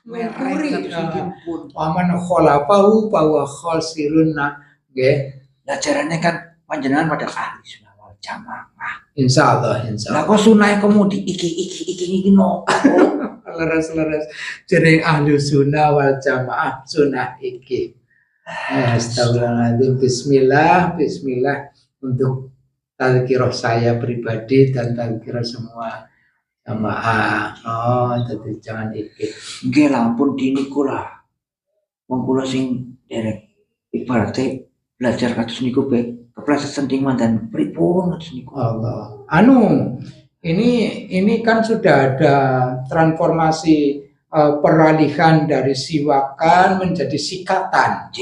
Ngungkuri waman kholafahu bahwa khosirun nggih. Lah jarane kan panjenengan pada ahli sunnah wal jamaah. Insyaallah. Lah kok sunah kemudi iki no. Leres jeneng ahli sunnah wal jamaah sunnah iki. Astagfirullahaladzim. Bismillah untuk tazkirah saya pribadi dan tazkirah semua jamaah. Jadi jangan iki. Nggih lah ampun diniku lah. Wong kula sing derek ibaratnya belajar kados niku bae kepleset sending mandan pripun kados niku. Allah. Ini kan sudah ada transformasi peralihan dari siwakan menjadi sikatan.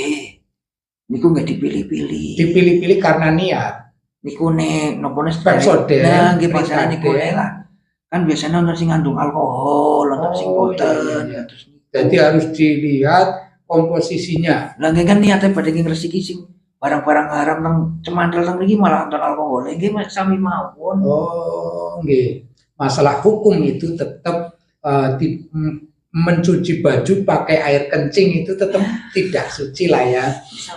Niku nggak dipilih-pilih. Dipilih-pilih karena niat. Niku nopo episode. Nah, nggih biasane niku lah. Kan biasanya nonton sing ngandung alkohol, nonton sing boten. Iya. Jadi harus dilihat komposisinya. Lah nggih kan niate badhe ngresiki sing barang-barang haram nang cemandel nang mriki malah nonton alkohol. Nggih sami mawon. Nggih. Masalah hukum itu tetap mencuci baju pakai air kencing itu tetap tidak suci lah ya.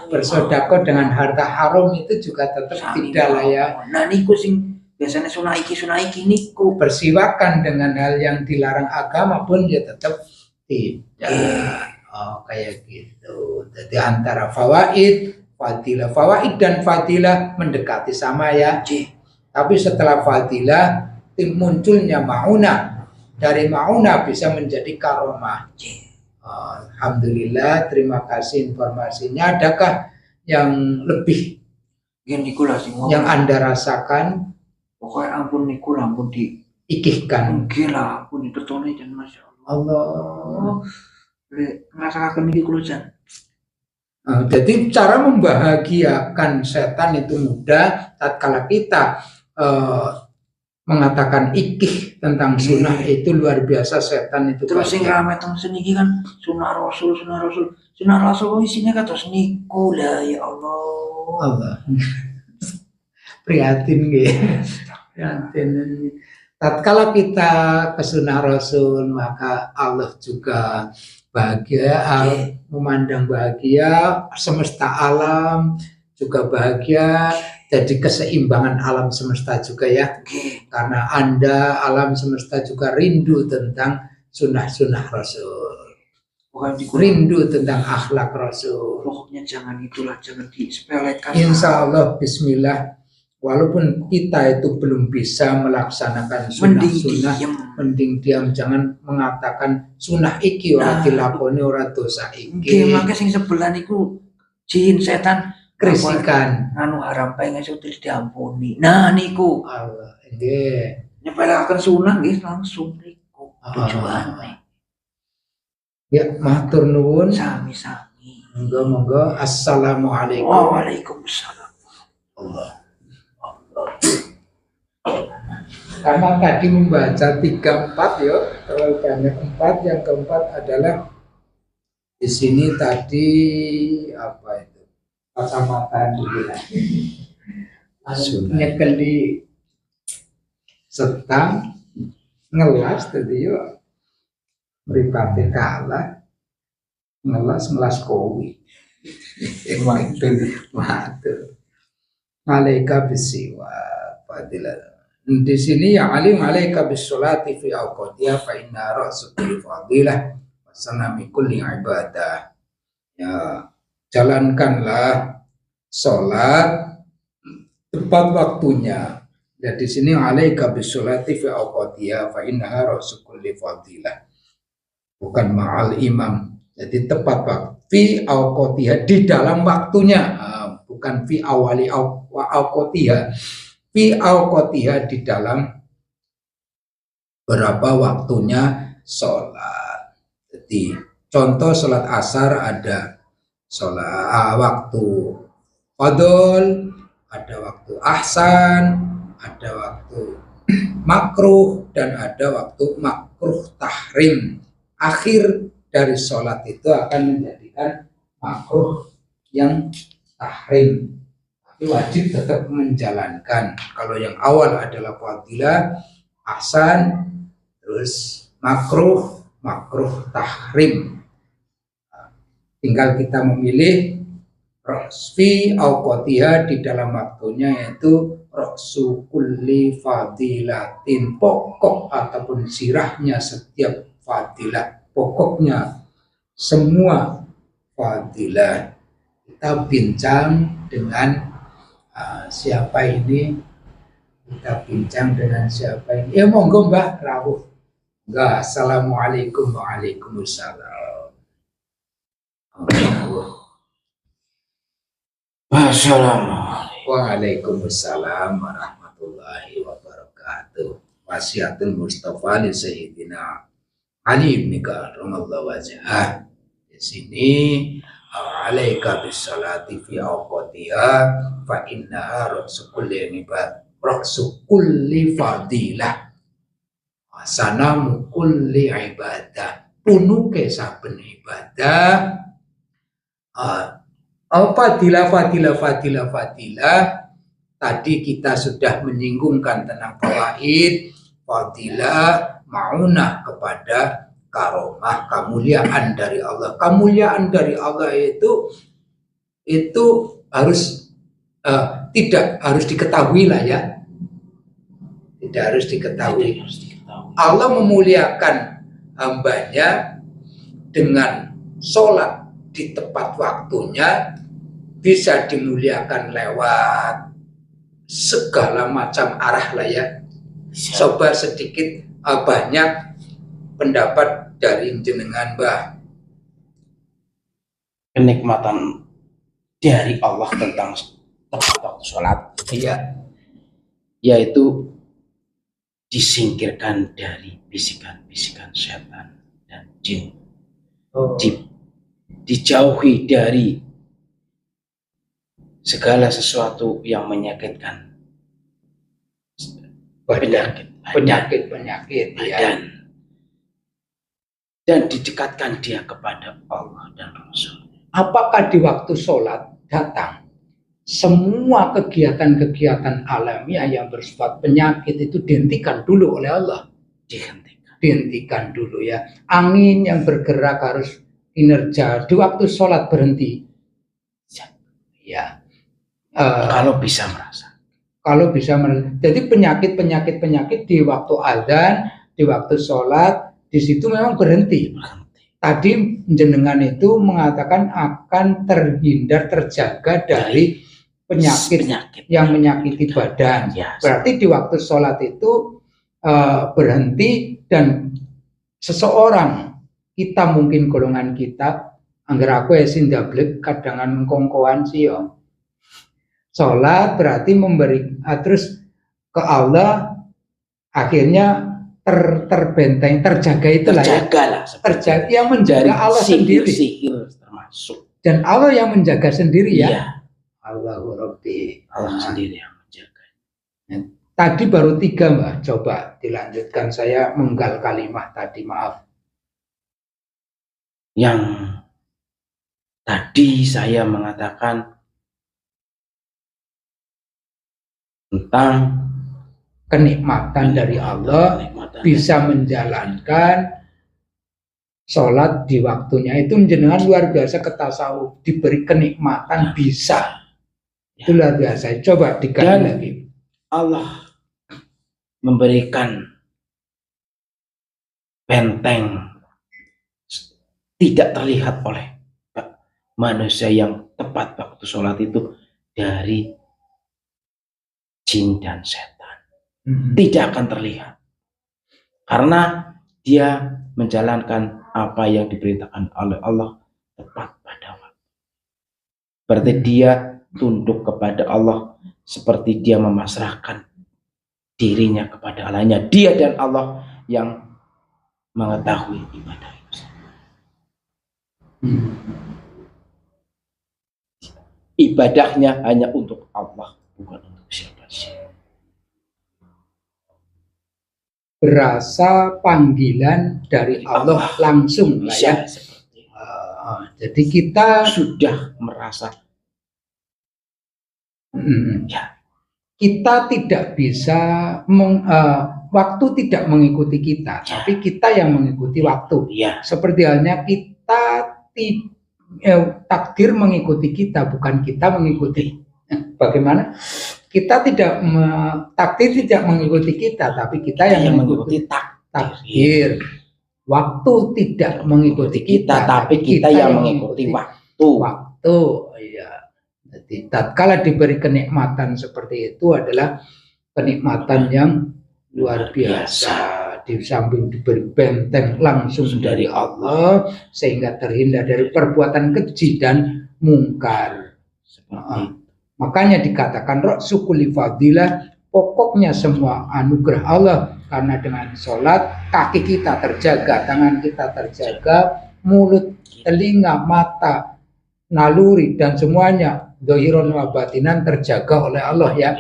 Bersedekah dengan harta haram itu juga tetap tidak lah ya. Nah niku sing biasanya sunah iki niku bersiwakan dengan hal yang dilarang agama pun ya tetap tidak. Kayak gitu. Jadi antara fawaid dan fadilah mendekati sama ya. Tapi setelah fadilah munculnya maunah. Dari maunah bisa menjadi karomah. Alhamdulillah, terima kasih informasinya. Adakah yang lebih yang Anda rasakan? Pokoknya ampun niku ampun diikihkan. Gila ampun ditetoni jan masyaallah. Allah. Ngrasakaken niki kula jan. Jadi cara membahagiakan setan itu mudah tatkala kita mengatakan ikih tentang sunnah itu luar biasa setan itu. Terus sing rame teng seniki kan sunnah rasul isinya kados niku lah ya Allah. Prihatin nggih. Prihatin. Tatkala kita ke sunnah rasul maka Allah juga bahagia, memandang bahagia, semesta alam juga bahagia. Jadi keseimbangan alam semesta juga ya. Karena Anda alam semesta juga rindu tentang sunnah-sunnah Rasul. Rindu tentang akhlak Rasul. Pokoknya jangan disepelekan. Insya Allah bismillah. Walaupun kita itu belum bisa melaksanakan sunnah-sunnah, mending diam, jangan mengatakan sunnah iki ora dilakoni ora dosa iki. Mangke sing sebelah niku jin setan krisikan anu haram pengen terus diampuni. Nah niku Allah nggih nyepelekaken sunah nggih langsung niku tujuane. Ya matur nuwun sami-sami. Monggo assalamualaikum. Waalaikumsalam. Allah. Karena tadi membaca 3-4 ya, terlalu banyak 4. Yang keempat adalah di sini tadi apa itu? Kacamata dulu nyekeli setang ngelas tadi yo mripate kalah ngelas kowi matur malaika bisiwa fadilah. Di sini yang alim alaika bisolati fi awqatiha fa inna ra'su kulli fadilah wa sanami kulli ibadah. Ya, jalankanlah sholat tepat waktunya. Dan di sini alaika bisolati fi awqatiha fa inna ra'su kulli fadilah. Bukan ma'al imam. Jadi tepat waktu fi awqatiha di dalam waktunya, bukan fi awali awqatiha. Fi awqatiha di dalam berapa waktunya sholat. Jadi contoh sholat asar ada sholat waktu fadl, ada waktu ahsan, ada waktu makruh, dan ada waktu makruh tahrim. Akhir dari sholat itu akan menjadikan makruh yang tahrim. Wajib tetap menjalankan. Kalau yang awal adalah fadilah, ahsan, terus makruh, makruh, tahrim. Tinggal kita memilih fi awqatiha di dalam waktunya, yaitu ra'su kulli fadilatin, pokok ataupun sirahnya setiap fadilah, pokoknya semua fadilah. Kita bincang dengan siapa ini? Kita bincang dengan siapa ini? Ya monggo Mbah rawuh. Enggak, assalamualaikum. Waalaikumsalam. Assalamualaikum. Waalaikumsalam warahmatullahi wabarakatuh. Wasiatul Mustafa li Sayyidina Ali bin Karamallahu wajhah. Di sini alaika bisolati fi awqatiha fa innaha ra'su kulli fadilah, sanamu kulli ibadah, punuke saben ibadah. Fadilah. Tadi kita sudah menyinggungkan tentang fawaid, fadilah, maunah kepada karomah, kemuliaan dari Allah. Kemuliaan dari Allah itu harus tidak harus diketahui lah ya. Tidak harus diketahui. Allah memuliakan hambanya dengan sholat di tepat waktunya, bisa dimuliakan lewat segala macam arah lah ya. Coba sedikit banyak pendapat dari jenengan Mbah. Kenikmatan dari Allah tentang tepat waktu sholat, yaitu disingkirkan dari bisikan-bisikan setan dan jin, dijauhi dari segala sesuatu yang menyakitkan penyakit badan, dan didekatkan dia kepada Allah dan Rasul. Apakah di waktu sholat datang semua kegiatan-kegiatan alamiah yang bersifat penyakit itu dihentikan dulu oleh Allah? Dihentikan dulu ya. Angin yang bergerak harus kinerja di waktu sholat berhenti. Ya. Kalau bisa merasa. Jadi penyakit di waktu azan, di waktu sholat, di situ memang berhenti. Tadi jenengan itu mengatakan akan terjaga dari penyakit yang menyakiti badan. Berarti di waktu sholat itu berhenti, dan seseorang, kita mungkin golongan kita, angger aku esin dablek kadangan kongkoan sih ya. Sholat berarti memberi terus ke Allah, akhirnya terbenteng, terjaga itulah ya. Terjaga, yang menjaga Allah sendiri. Sihir termasuk. Dan Allah yang menjaga sendiri ya. Iya. Allahu Rabbi. Allah sendiri yang menjaga. Tadi baru 3 Mbak, coba dilanjutkan, saya menggal kalimat tadi, maaf. Yang tadi saya mengatakan tentang kenikmatan dari Allah, bisa menjalankan sholat di waktunya, itu jenengan luar biasa ke tasawuf, diberi kenikmatan bisa. Itu luar biasa. Coba dikali lagi. Allah memberikan benteng tidak terlihat oleh manusia yang tepat waktu sholat itu dari jin dan setan. Tidak akan terlihat karena dia menjalankan apa yang diperintahkan oleh Allah tepat pada waktu. Berarti dia tunduk kepada Allah seperti dia memasrahkan dirinya kepada Allahnya. Dia dan Allah yang mengetahui ibadah itu. Ibadahnya hanya untuk Allah, bukan untuk siapa-siapa. Berasa panggilan dari Allah langsung lah ya. Jadi kita sudah merasa kita tidak bisa waktu tidak mengikuti kita, tapi kita yang mengikuti waktu. Ya, Seperti halnya kita takdir mengikuti kita, bukan kita mengikuti. Bagaimana? Kita tidak takdir tidak mengikuti kita, tapi kita yang mengikuti takdir. Waktu tidak mengikuti kita, tapi kita yang mengikuti waktu. Waktu, ya. Jadi tatkala diberi kenikmatan seperti itu adalah kenikmatan yang luar biasa. Di samping diberi benteng langsung dari Allah, sehingga terhindar dari perbuatan keji dan mungkar. Makanya dikatakan ra'sukuli fadilah, pokoknya semua anugerah Allah, karena dengan sholat kaki kita terjaga, tangan kita terjaga, mulut, telinga, mata, naluri dan semuanya dohiron wa batinan terjaga oleh Allah ya.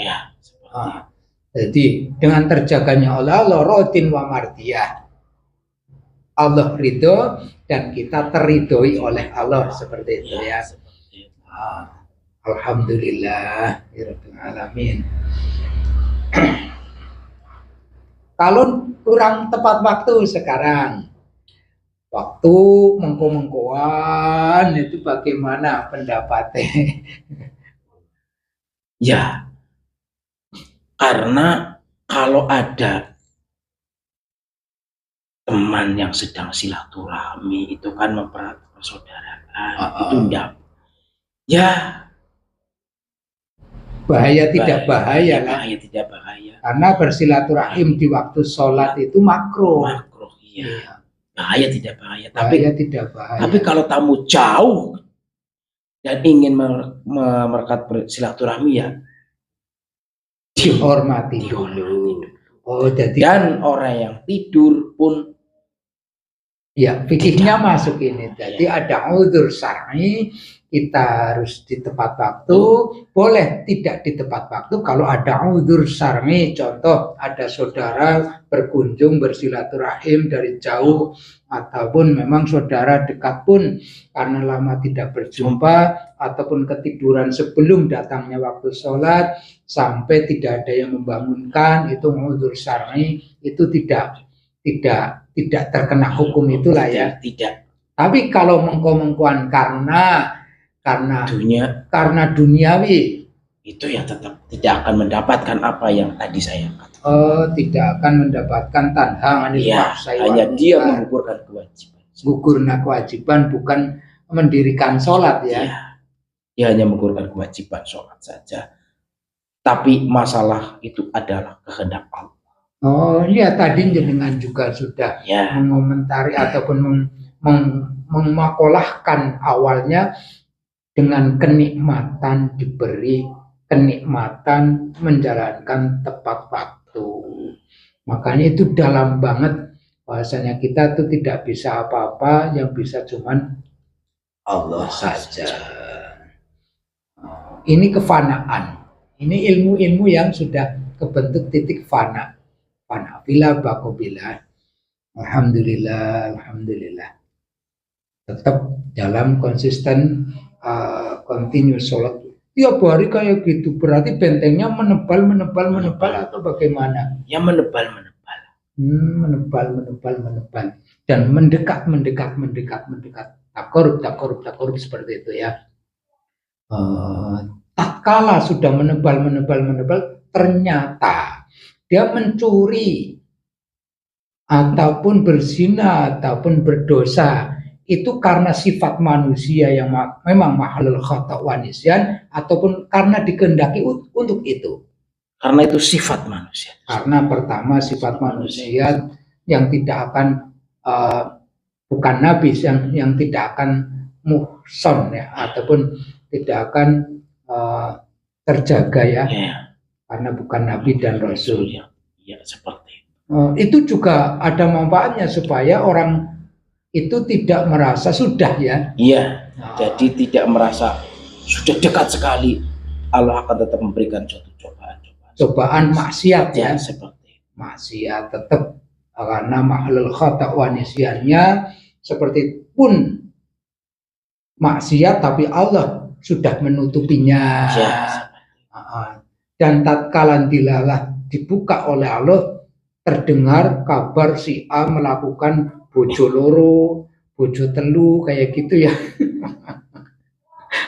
Jadi dengan terjaganya oleh Allah, rodin wa mardiyah, Allah ridho dan kita teridhoi oleh Allah, seperti itu ya. Alhamdulillah rabbil alamin. Kalau kurang tepat waktu sekarang, waktu mengko-mengkoan itu bagaimana pendapatnya? Ya, karena kalau ada teman yang sedang silaturahmi itu kan mempererat persaudaraan, itu enggak. Ya, bahaya tidak bahaya lah. Bahaya tidak bahaya. Karena bersilaturahim di waktu sholat itu makruh. Makruh, iya. Bahaya tidak bahaya. Bahaya tidak bahaya. Tapi kalau tamu jauh dan ingin merekat bersilaturahmi ya dihormati dulu. Oh, jadi dan orang yang tidur pun ya fikihnya masuk ini. Jadi ada udzur syar'i, kita harus di tepat waktu, boleh tidak di tepat waktu kalau ada udzur syar'i. Contoh, ada saudara berkunjung bersilaturahim dari jauh, ataupun memang saudara dekat pun karena lama tidak berjumpa, ataupun ketiduran sebelum datangnya waktu sholat sampai tidak ada yang membangunkan, itu udzur syar'i, itu tidak terkena hukum itulah ya. Tidak. Tapi kalau mengko-mengkoan karena duniawi, itu ya tetap tidak akan mendapatkan apa yang tadi saya katakan. Tidak akan mendapatkan tanha anil paksa. Hanya dia menggugurkan kewajiban. Gugurna kewajiban, bukan mendirikan sholat ya. Dia hanya menggugurkan kewajiban sholat saja. Tapi masalah itu adalah kehendak Allah. Oh iya, tadi jenengan juga sudah mengomentari ataupun memakolahkan awalnya dengan kenikmatan diberi kenikmatan menjalankan tepat waktu. Makanya itu dalam banget bahasanya, kita tuh tidak bisa apa-apa, yang bisa cuman Allah saja. Ini kefanaan. Ini ilmu-ilmu yang sudah kebentuk titik fana. Bila bakobila, alhamdulillah, tetap dalam konsisten continue sholat tiap hari kayak gitu. Berarti bentengnya menebal atau bagaimana? Ya menebal. Menebal dan mendekat. Takorub seperti itu ya. Tatkala sudah menebal, ternyata dia mencuri ataupun berzina ataupun berdosa, itu karena sifat manusia yang memang mahalul khata' wa nisyan, ataupun karena dikehendaki untuk itu. Karena itu sifat manusia. Karena pertama sifat manusia yang tidak akan bukan nabi, yang tidak akan muhson ya, ataupun tidak akan terjaga ya. Karena bukan nabi dan rasul. Ya seperti itu juga ada manfaatnya supaya orang itu tidak merasa sudah ya. Iya. Jadi tidak merasa sudah dekat sekali. Allah akan tetap memberikan suatu cobaan maksiat ya. Seperti maksiat tetap, karena mahlul khata' wa nisyannya seperti pun maksiat tapi Allah sudah menutupinya. Dan tatkala dilalah dibuka oleh Allah, terdengar kabar si A melakukan bojo loro, bojo telu kayak gitu ya.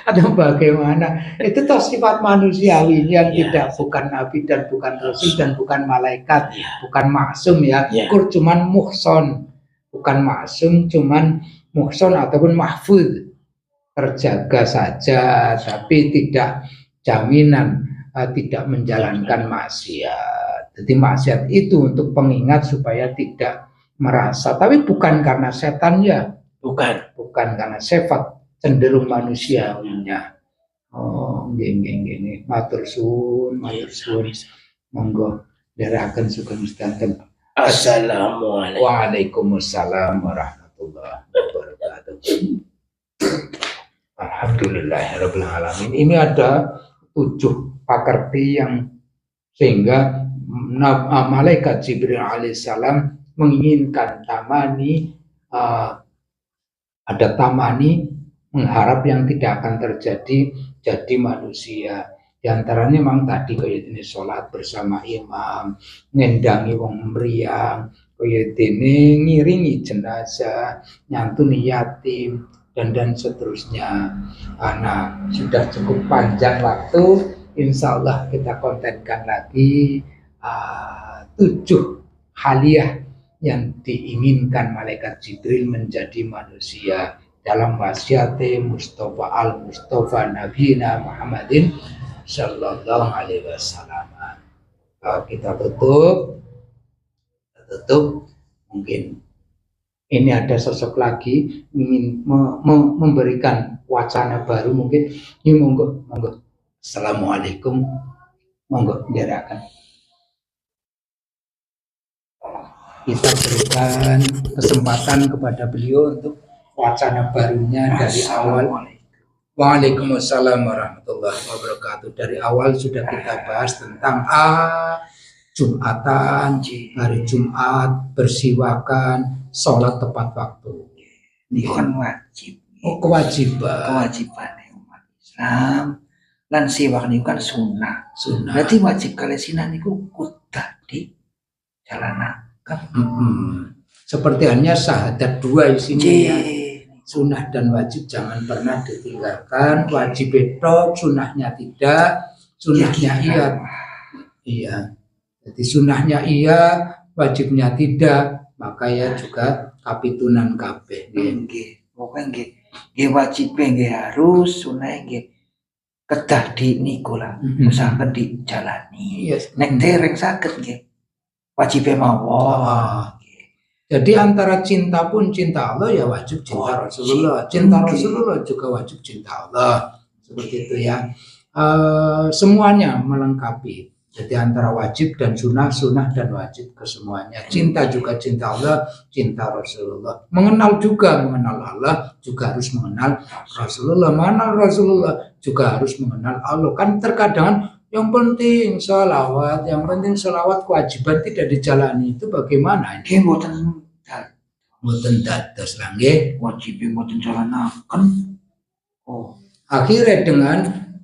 Atau bagaimana? Itu toh sifat manusiawi yang tidak bukan nabi dan bukan rasul dan bukan malaikat, bukan maksum ya. Kur cuman muhson, bukan maksum, cuman muhson ataupun mahfud, terjaga saja, tapi tidak jaminan tidak menjalankan maksiat. Jadi maksiat itu untuk pengingat supaya tidak merasa, tapi bukan karena setan ya, bukan karena sifat cenderung manusiawinya. Oh, gini. Matur suwun. Monggo dherekaken sugeng sedanten. Assalamualaikum. Waalaikumsalam warahmatullahi wabarakatuh. Alhamdulillahirabbil alamin. Ini ada 7 pakerti yang sehingga malaikat Jibril alaihissalam menginginkan ada tamani mengharap yang tidak akan terjadi jadi manusia. Di antaranya memang tadi kayak ini sholat bersama imam, ngendangi wong mriyang, kayak ini ngiringi jenazah, nyantuni yatim, dan seterusnya. Nah, sudah cukup panjang waktu, insya Allah kita kontenkan lagi 7 haliah yang diinginkan malaikat Jibril menjadi manusia dalam wasiat Mustafa al-Mustafa Nabiyina Muhammadin sallallahu alaihi wasallam. Kita tutup. Mungkin ini ada sosok lagi ingin memberikan wacana baru mungkin. Ini monggo. Assalamualaikum. Monggo diarahkan. Kita berikan kesempatan kepada beliau untuk wacana barunya dari awal. Waalaikumsalam warahmatullahi wabarakatuh. Dari awal sudah kita bahas tentang Jumatan, hari Jumat, bersiwakan, sholat tepat waktu. Ini kan wajib. Kewajiban umat Islam. Lan siwak ini kan sunnah. Berarti wajib kalian sinan itu kudah di jalanakan. Seperti hanya syahadat 2 isinya ya. Sunnah dan wajib jangan pernah ditinggalkan. Wajib itu sunnahnya tidak. Sunnahnya iya. Jadi sunnahnya iya, wajibnya tidak. Maka ya juga kapitunan kabeh. Pokoknya wajibnya harus, sunnahnya kedah di nikola. Usahakan dijalani. Nek dereng sakit wajibnya mawon. Jadi antara cinta pun cinta Allah ya wajib cinta Rasulullah. Cinta Rasulullah juga wajib cinta Allah. Seperti itu ya. Semuanya melengkapi. Jadi antara wajib dan sunnah dan wajib kesemuanya. Cinta juga cinta Allah, cinta Rasulullah. Mengenal Allah juga harus mengenal Rasulullah. Mengenal Rasulullah juga harus mengenal Allah. Kan terkadang yang penting sholawat kewajiban tidak dijalani itu bagaimana? Ini Mboten dados lah nggih. Wajib mboten jalanaken. Akhirnya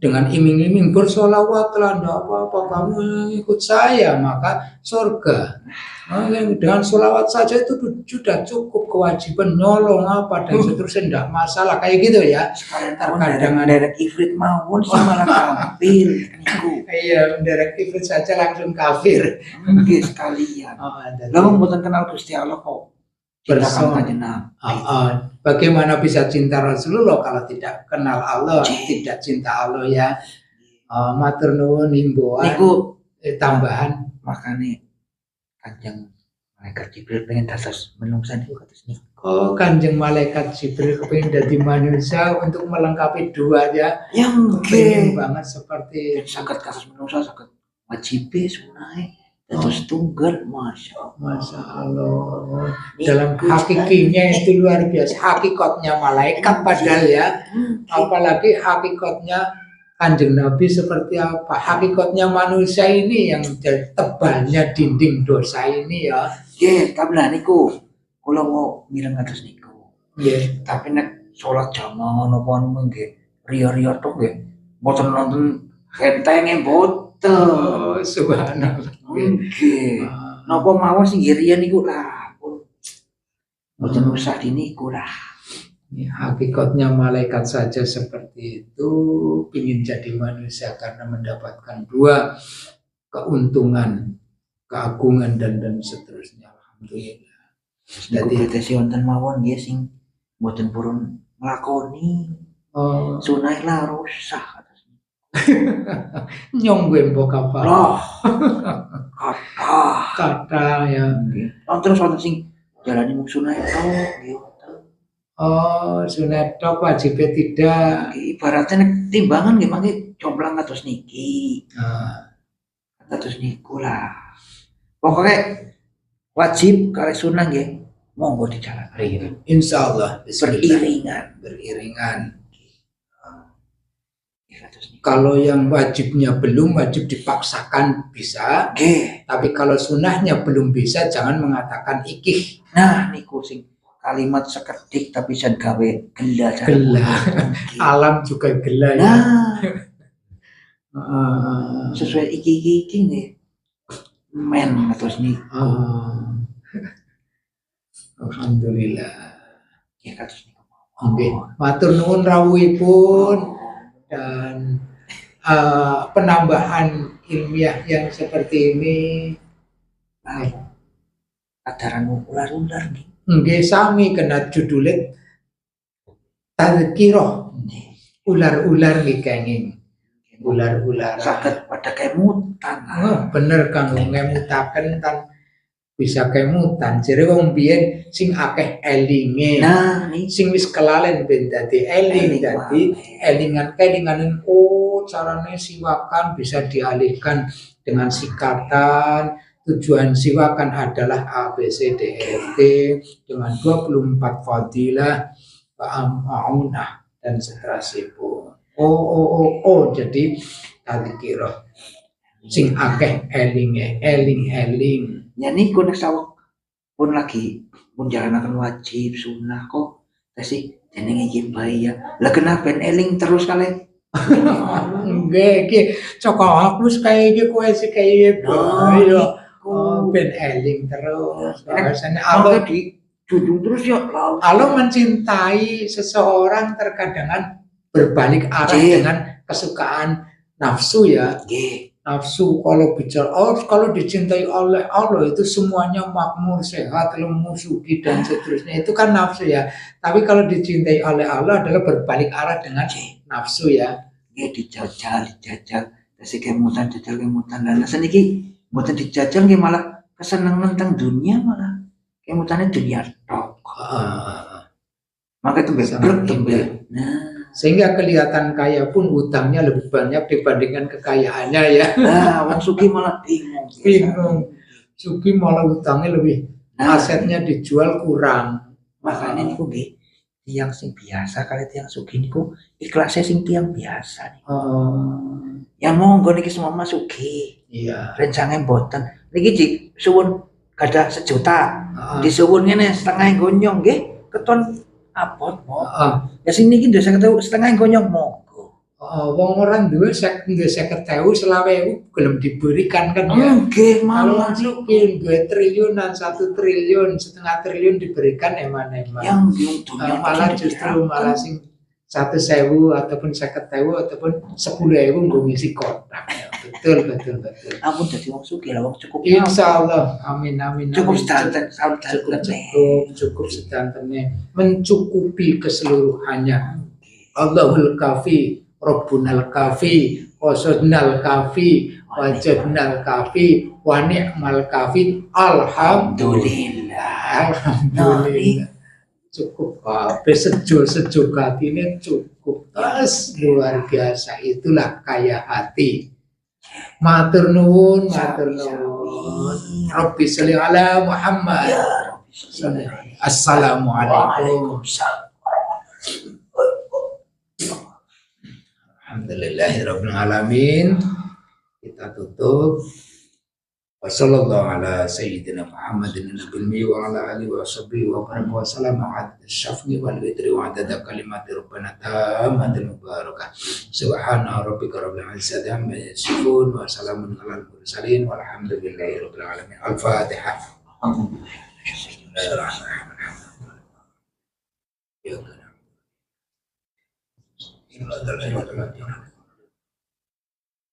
dengan iming-iming bersolawatlah, ndak apa-apa kamu ikut saya maka surga. Dengan solawat saja itu sudah cukup, kewajiban nyolong apa dan seterusnya tidak masalah kayak gitu ya. Terkadang derek ifrit mawon sih malah kafir niku. Iya, derek ifrit saja langsung kafir. Nggih sekalian. Lah mboten kenal Gusti Allah kok. Bagaimana bisa cinta Rasulullah kalau tidak kenal Allah, tidak cinta Allah ya. Matur nuwun himbauan niku tambahan makane Kanjeng malaikat Jibril pengen dados menungsa niku kados niku. Kanjeng malaikat Jibril pengen dadi manusia untuk melengkapi 2 ya. Yang pengen banget seperti saged kados menungsa saged wajibe sunahe. Terus tunggal, masya Allah. Dalam hakikinya itu luar biasa. Hakikatnya malaikat padahal ya. Apalagi hakikatnya Kanjeng Nabi seperti apa. Hakikatnya manusia ini yang tebalnya dinding dosa ini ya. Tapi lah niku kalau mau bilang atas niku. Tapi nek sholat jamaah nopon nggih ria-ria tok nggih. Mboten nonton kentenge boten. Subhanallah. Napa mawon sing riyen niku lah pun mboten usah diniku lah. Ya, hakikatnya malaikat saja seperti itu ingin jadi manusia karena mendapatkan dua keuntungan, keagungan dan seterusnya. Alhamdulillah. Niku Jadi betesi wonten mawon nggih sing mboten purun nglakoni sunah lah rusak. nyong gue mbok apa? Loh. Kata ya. Terus wonten sing jalani mung sunah tok nggih. Oh, sunat tok wajib tidak. Ibaratnya nek timbangan nggih mangke jomplang kados niki. Kados niku lah. Pokoknya wajib kali sunah nggih monggo dijalankan. Insyaallah Beriringan. Kalau yang wajibnya belum wajib dipaksakan bisa. Tapi kalau sunahnya belum bisa jangan mengatakan ikih. Nah niku sing kalimat sekedik tapi bisa gawe gela. Alam juga gela ya. Nah. Sesuai iki nih. Men terus nih. Alhamdulillah. Ya kados niku. Oke, matur nuwun rawuhipun dan penambahan ilmiah yang seperti ini. Adaran ular-ular nih. Nggih sami kena judule tadzkirah. Ular-ular nggih kenging. Ular-ular Saged pada kemutan. Bener kanggo ngemutaken tan bisa kemutan. Jere wong biyen sing akeh elinge. Nah, nih Sing wis kelalen ben dadi eling dadi elingan-kelinganen carane siwakan bisa dialihkan dengan sikatan. Tujuan siwakan adalah A, B, C, D, E, F, G dengan 24 fadilah, ma'unah dan seterusnya. Jadi tadzkirah sing akeh eling. Ya niku nek saweg pun lagi pun jalanaken wajib sunah kok tasih jenenge iki bahaya. Lah kenapa ben eling terus kali? Nggih iki cocok aku kaya iki kowe sik kaya bahaya. Ben eling terus. Rasane Allah dijunjung terus ya. Allah mencintai seseorang terkadang berbalik arah dengan kesukaan nafsu ya. Nafsu kalau bicara kalau dicintai oleh Allah itu semuanya makmur, sehat, lemu, sugi dan seterusnya itu kan nafsu ya. Tapi kalau dicintai oleh Allah adalah berbalik arah dengan nafsu ya. Dijajal, kasih kemutan, dan seniki mboten dijajal nggih malah kesenengan tentang dunia malah kemutane dunia tok. Maka itu berbeda. Nah. Sehingga kelihatan kaya pun utangnya lebih banyak dibandingkan kekayaannya ya. Nah, wong sugih malah bingung. Sugih malah utangnya lebih, asetnya dijual kurang. Makanya niku nggih tiyang sing biasa kali tiyang sugih niku ikhlasnya sing tiyang biasa niku. Ya monggo niki semua sugih. Iya. Rencane mboten. Niki suwun gadah 1 juta. Disuwun ngene setengah gonyong nggih keton apot mo. Ya sing niki ndek 50.000 setengah gonyong monggo. Wong orang duwe 50.000 20.000 gelem diberikan kan ya. Nggih, malah sugih duwe triliunan, 1 triliun, setengah triliun diberikan eman-eman. Yang dunia malah justru malah sing 100.000 ataupun 50.000 ataupun 10.000 nggo ngisi kotak. Betul. Ampun dadi wong sugih lah wong cukup. Insyaallah. Amin. Cukup sedanten, cukup sedantene mencukupi keseluruhannya. Allahul kafi, Rabbunal kafi, Wasodnal kafi, Wajadnal kafi, wa ni'mal kafi. Alhamdulillah. Cukup habis sejuk hatinya cukup. Luar biasa, itulah kaya hati. Matur nuwun. Rabbi sholli ala Muhammad. Assalamualaikum. Alhamdulillahirabbil alamin. Kita tutup. Wa sallallahu ala sayyidina Muhammadin nabil mi wa ala alihi wa sahbihi wa baraka wa sallam ala syafni wal witri wa adada kalimati rabbana tammatul mubarakah. Subhana rabbika rabbil izzati amma yasifun wa salamun alal mursalin walhamdulillahi rabbil alamin. Al-Fatihah.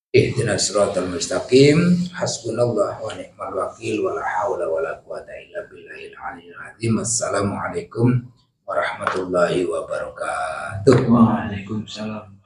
Ihdinas siratal mustaqim. Hasbunallah wa ni'mal wakil wa la haula wa la quwata illa billahil aliyyil azim. Assalamualaikum warahmatullahi wabarakatuh. Waalaikumsalam.